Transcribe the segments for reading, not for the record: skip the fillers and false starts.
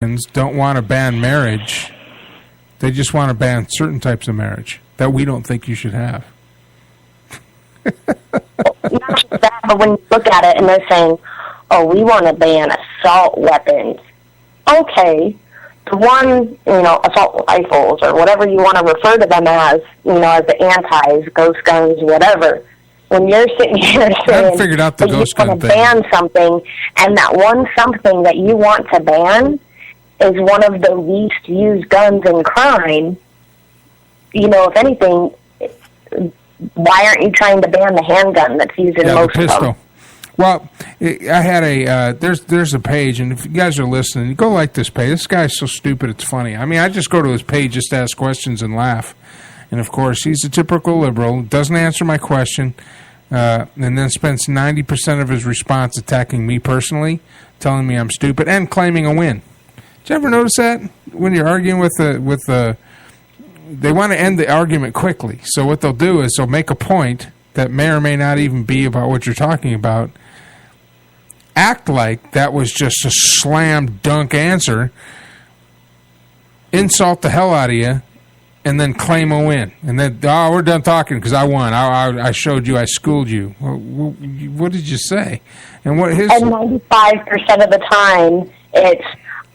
don't want to ban marriage. They just want to ban certain types of marriage that we don't think you should have. Not just that, but when you look at it and they're saying, oh, we want to ban assault weapons. Okay, the one, assault rifles or whatever you want to refer to them as, as the antis, ghost guns, whatever. When you're sitting here saying figured out the that ghost you want to ban something, and that one something that you want to ban is one of the least used guns in crime, if anything, why aren't you trying to ban the handgun that's used in most the pistol. of them? Well, I had there's a page, and if you guys are listening, go like this page. This guy's so stupid, it's funny. I mean, I just go to his page just to ask questions and laugh. And, of course, he's a typical liberal, doesn't answer my question, and then spends 90% of his response attacking me personally, telling me I'm stupid, and claiming a win. Did you ever notice that? When you're arguing with the they want to end the argument quickly. So what they'll do is they'll make a point that may or may not even be about what you're talking about, act like that was just a slam dunk answer, insult the hell out of you, and then claim a win. And then, we're done talking because I won. I showed you. I schooled you. Well, what did you say? And what his? And 95% of the time, it's,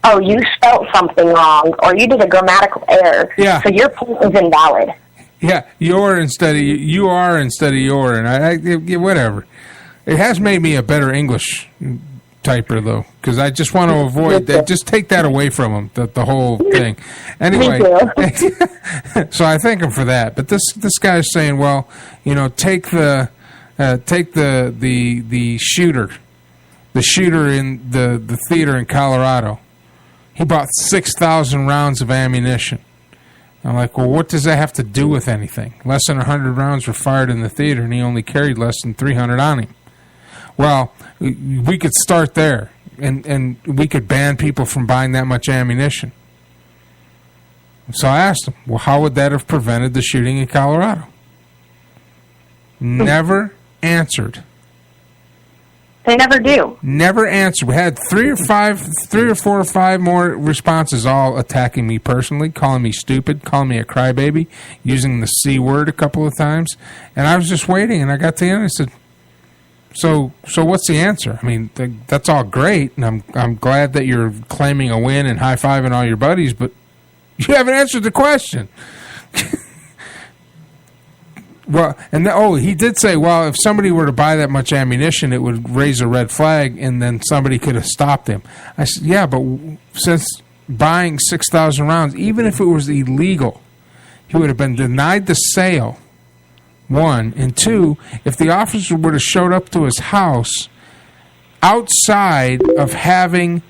oh, you spelt something wrong, or you did a grammatical error. Yeah. So your point is invalid. Yeah, you are instead of your, and I whatever. It has made me a better English typer, though, because I just want to avoid that. Just take that away from him, the whole thing. Anyway, so I thank him for that. But this guy's saying, well, take the shooter in the theater in Colorado. He bought 6,000 rounds of ammunition. I'm like, well, what does that have to do with anything? Less than 100 rounds were fired in the theater, and he only carried less than 300 on him. Well, we could start there, and we could ban people from buying that much ammunition. So I asked him, well, how would that have prevented the shooting in Colorado? Never answered. They never do. Never answered. We had three or four or five more responses, all attacking me personally, calling me stupid, calling me a crybaby, using the C word a couple of times. And I was just waiting, and I got to the end. I said, So what's the answer? I mean, that's all great, and I'm glad that you're claiming a win and high-fiving all your buddies, but you haven't answered the question. Well, and he did say, well, if somebody were to buy that much ammunition, it would raise a red flag, and then somebody could have stopped him. I said, yeah, but since buying 6,000 rounds, even if it was illegal, he would have been denied the sale. One, and two, if the officer would have showed up to his house outside of having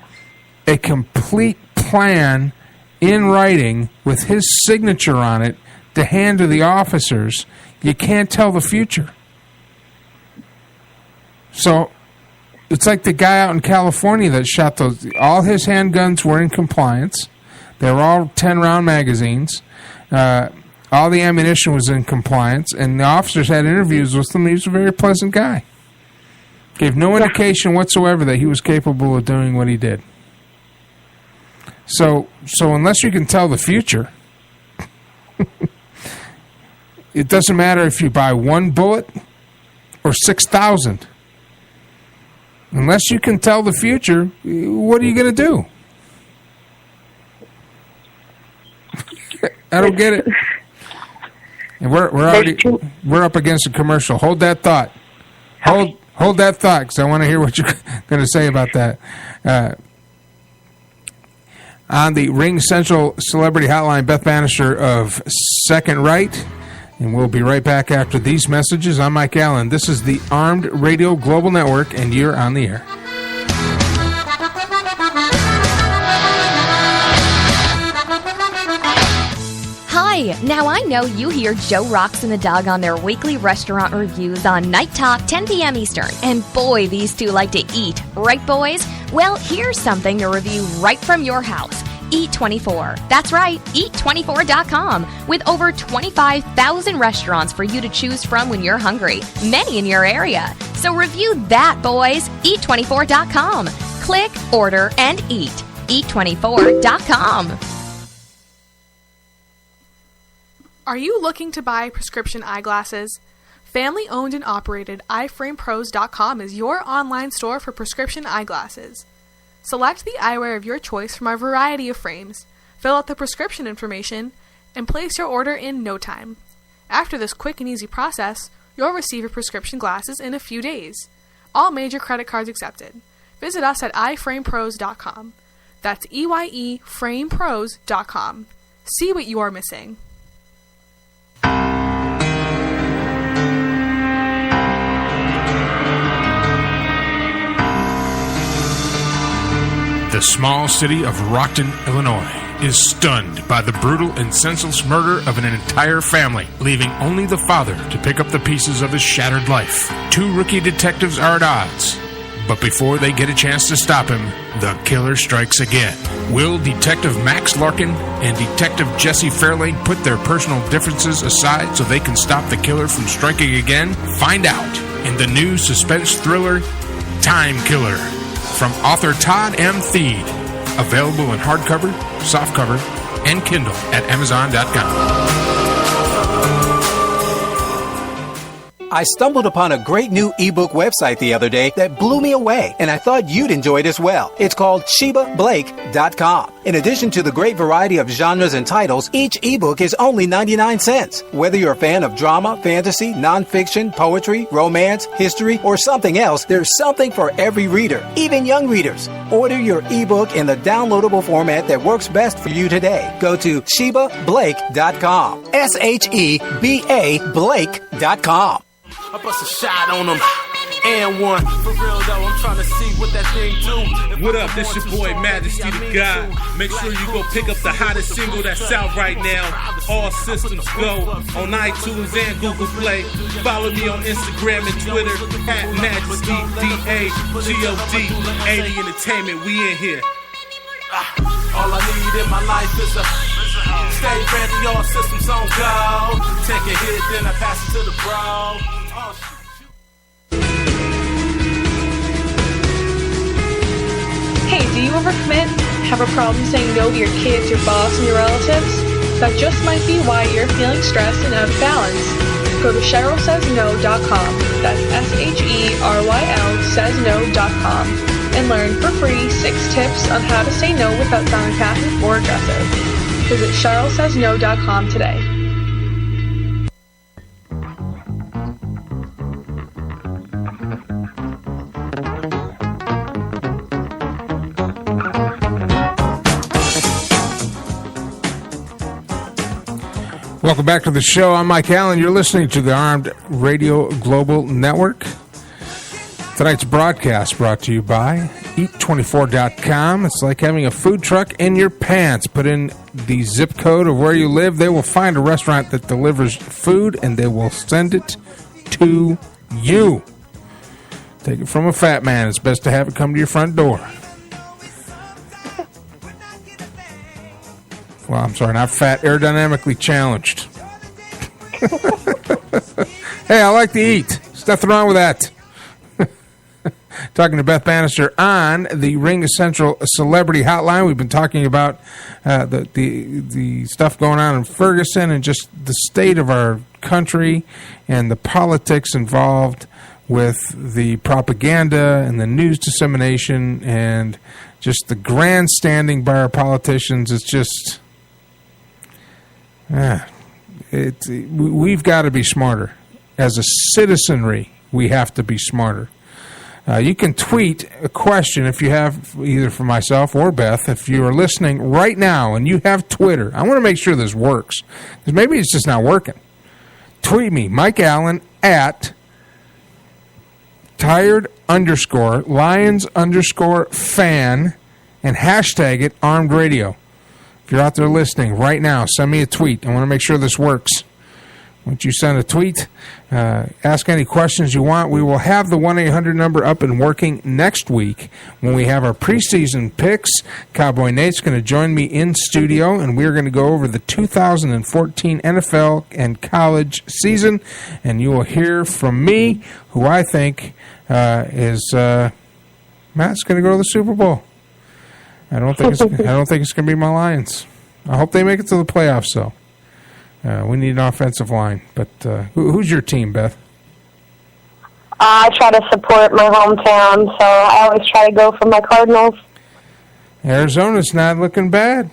a complete plan in writing with his signature on it to hand to the officers, you can't tell the future. So it's like the guy out in California that shot those. All his handguns were in compliance. They were all 10-round magazines. All the ammunition was in compliance, and the officers had interviews with him. He was a very pleasant guy. Gave no indication whatsoever that he was capable of doing what he did. So unless you can tell the future, it doesn't matter if you buy one bullet or 6,000. Unless you can tell the future, what are you going to do? I don't get it. And we're up against a commercial. Hold that thought. Hold that thought, because I want to hear what you're going to say about that. On the Ring Central Celebrity Hotline, Beth Banister of Second Right. And we'll be right back after these messages. I'm Mike Allen. This is the Armed Radio Global Network, and you're on the air. Hi. Now, I know you hear Joe Rocks and the Dog on their weekly restaurant reviews on Night Talk, 10 p.m. Eastern. And boy, these two like to eat. Right, boys? Well, here's something to review right from your house. Eat24. That's right, Eat24.com, with over 25,000 restaurants for you to choose from when you're hungry, many in your area. So review that, boys. Eat24.com. Click, order, and eat. Eat24.com. Are you looking to buy prescription eyeglasses? Family-owned and operated EyeFramePros.com is your online store for prescription eyeglasses. Select the eyewear of your choice from our variety of frames, fill out the prescription information, and place your order in no time. After this quick and easy process, you'll receive your prescription glasses in a few days. All major credit cards accepted. Visit us at EyeFramePros.com. That's EYEFramePros.com. See what you are missing. The small city of Rockton, Illinois, is stunned by the brutal and senseless murder of an entire family, leaving only the father to pick up the pieces of his shattered life. Two rookie detectives are at odds, but before they get a chance to stop him, the killer strikes again. Will Detective Max Larkin and Detective Jesse Fairlane put their personal differences aside so they can stop the killer from striking again? Find out in the new suspense thriller, Time Killer, from author Todd M. Thede. Available in hardcover, softcover, and Kindle at Amazon.com. I stumbled upon a great new ebook website the other day that blew me away, and I thought you'd enjoy it as well. It's called ShebaBlake.com. In addition to the great variety of genres and titles, each ebook is only 99 cents. Whether you're a fan of drama, fantasy, nonfiction, poetry, romance, history, or something else, there's something for every reader, even young readers. Order your ebook in the downloadable format that works best for you today. Go to ShebaBlake.com. SHEBA Blake.com. I bust a shot on them, and one. For real though, I'm trying to see what that thing do. What up, this your boy Majesty the God. Make sure you go pick up the hottest single that's out right now, All Systems Go, on iTunes and Google Play. Follow me on Instagram and Twitter, at Majesty, DAGOD, 80 Entertainment, we in here. All I need in my life is a stay ready, all systems on go. Take a hit, then I pass it to the bro. Hey, do you overcommit? Have a problem saying no to your kids, your boss, and your relatives? That just might be why you're feeling stressed and out of balance. Go to CherylSaysNo.com. That's SHERYL saysno.com. And learn for free 6 tips on how to say no without sounding passive or aggressive. Visit CherylSaysNo.com today. Welcome back to the show. I'm Mike Allen. You're listening to the Armed Radio Global Network. Tonight's broadcast brought to you by Eat24.com. It's like having a food truck in your pants. Put in the zip code of where you live. They will find a restaurant that delivers food, and they will send it to you. Take it from a fat man. It's best to have it come to your front door. Well, I'm sorry, not fat, aerodynamically challenged. Hey, I like to eat. There's nothing wrong with that. Talking to Beth Banister on the Ring Central Celebrity Hotline. We've been talking about the stuff going on in Ferguson and just the state of our country and the politics involved with the propaganda and the news dissemination and just the grandstanding by our politicians. It's just... we've got to be smarter. As a citizenry, we have to be smarter. You can tweet a question if you have, either for myself or Beth, if you are listening right now and you have Twitter. I want to make sure this works, because maybe it's just not working. Tweet me, Mike Allen, at tired_Lions_fan, and hashtag it Armed Radio. If you're out there listening right now, send me a tweet. I want to make sure this works. Once you send a tweet, ask any questions you want. We will have the 1-800 number up and working next week when we have our preseason picks. Cowboy Nate's going to join me in studio, and we're going to go over the 2014 NFL and college season, and you will hear from me, who I think is Matt's going to go to the Super Bowl. I don't think it's going to be my Lions. I hope they make it to the playoffs, though. We need an offensive line. But who's your team, Beth? I try to support my hometown, so I always try to go for my Cardinals. Arizona's not looking bad.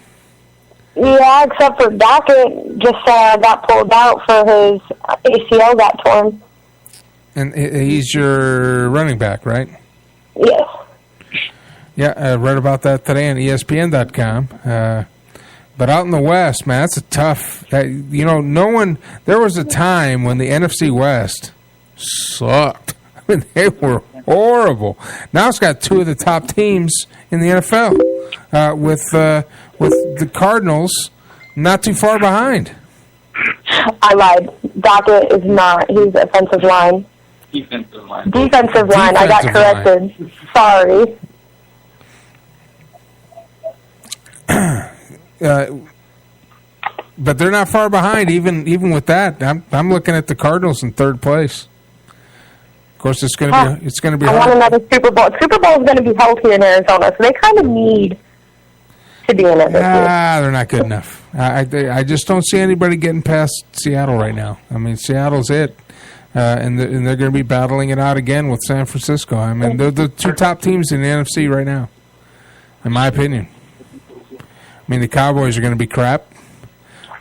Yeah, except for Dockett just got pulled out for his ACL got torn. And he's your running back, right? Yes. Yeah, I read about that today on ESPN.com. But out in the West, man, that's a tough. There was a time when the NFC West sucked. I mean, they were horrible. Now it's got two of the top teams in the NFL, with the Cardinals not too far behind. I lied. Dockett is not. He's offensive line. Defensive line. Defensive line. I got corrected. Sorry. But they're not far behind, even with that. I'm looking at the Cardinals in third place. Of course, it's going to be. I want another Super Bowl. Super Bowl is going to be held here in Arizona, so they kind of need to be in it. They're not good enough. I just don't see anybody getting past Seattle right now. I mean, Seattle's it, and they're going to be battling it out again with San Francisco. I mean, they're the two top teams in the NFC right now, in my opinion. I mean, the Cowboys are going to be crap.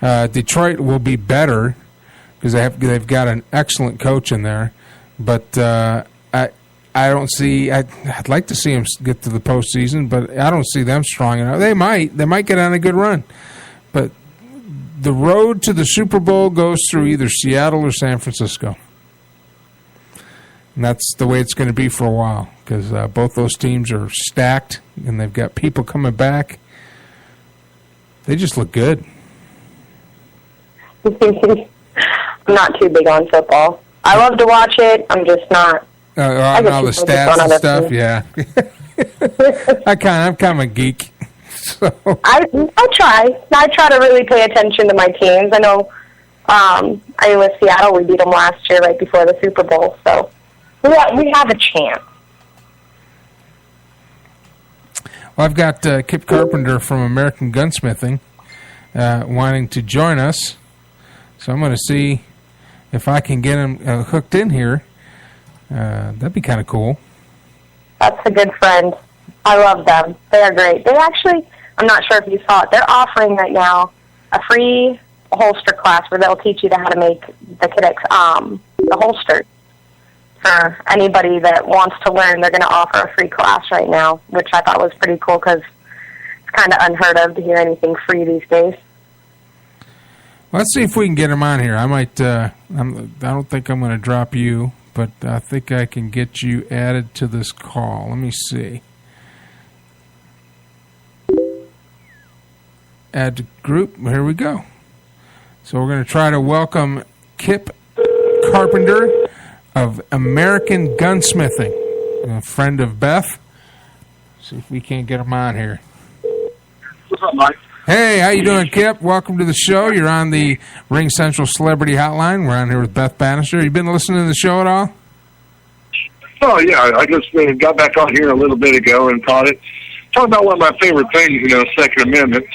Detroit will be better because they've got an excellent coach in there, but I don't see. I'd like to see them get to the postseason, but I don't see them strong enough. They might get on a good run, but the road to the Super Bowl goes through either Seattle or San Francisco, and that's the way it's going to be for a while because both those teams are stacked and they've got people coming back. They just look good. I'm not too big on football. I love to watch it. I'm just not. On all the stats and stuff, yeah. I'm kind of a geek. So. I try to really pay attention to my teams. I know. With Seattle, we beat them last year right before the Super Bowl, so we have a chance. Well, I've got Kip Carpenter from American Gunsmithing wanting to join us. So I'm going to see if I can get him hooked in here. That'd be kind of cool. That's a good friend. I love them. They are great. They actually, I'm not sure if you saw it, they're offering right now a free holster class where they'll teach you how to make the Kidex, the holster. For anybody that wants to learn, they're going to offer a free class right now, which I thought was pretty cool because it's kind of unheard of to hear anything free these days. Let's see if we can get him on here. I might. I don't think I'm going to drop you, but I think I can get you added to this call. Let me see. Add to group. Here we go. So we're going to try to welcome Kip Carpenter of American Gunsmithing, a friend of Beth. See if we can't get him on here. What's up, Mike? Hey, how you doing, Kip? Welcome to the show. You're on the Ring Central Celebrity Hotline. We're on here with Beth Banister. You been listening to the show at all? Oh, yeah. I just got back on here a little bit ago and talking about one of my favorite things, Second Amendment.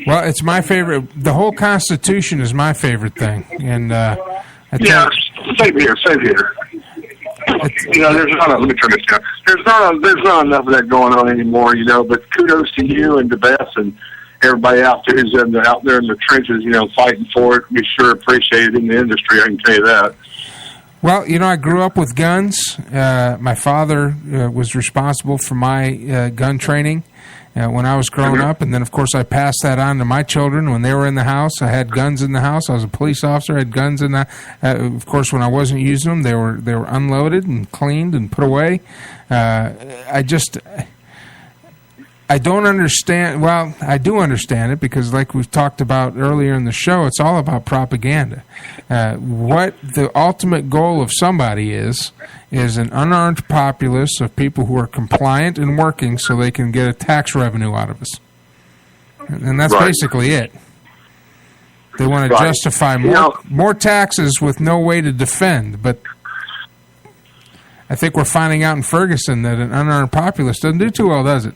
Well, it's my favorite. The whole Constitution is my favorite thing. And same here. There's not. Let me turn this down. There's not enough of that going on anymore, But kudos to you and to Beth and everybody out there who's out there in the trenches, fighting for it. We sure appreciate it in the industry. I can tell you that. Well, I grew up with guns. My father was responsible for my gun training when I was growing up, and then of course I passed that on to my children when they were in the house. I had guns in the house. I was a police officer. I had guns in the. Of course, when I wasn't using them, they were unloaded and cleaned and put away. I don't understand. Well, I do understand it because, like we've talked about earlier in the show, it's all about propaganda. What the ultimate goal of somebody is an unarmed populace of people who are compliant and working so they can get a tax revenue out of us. And that's basically it. They want to justify more taxes with no way to defend. But I think we're finding out in Ferguson that an unarmed populace doesn't do too well, does it?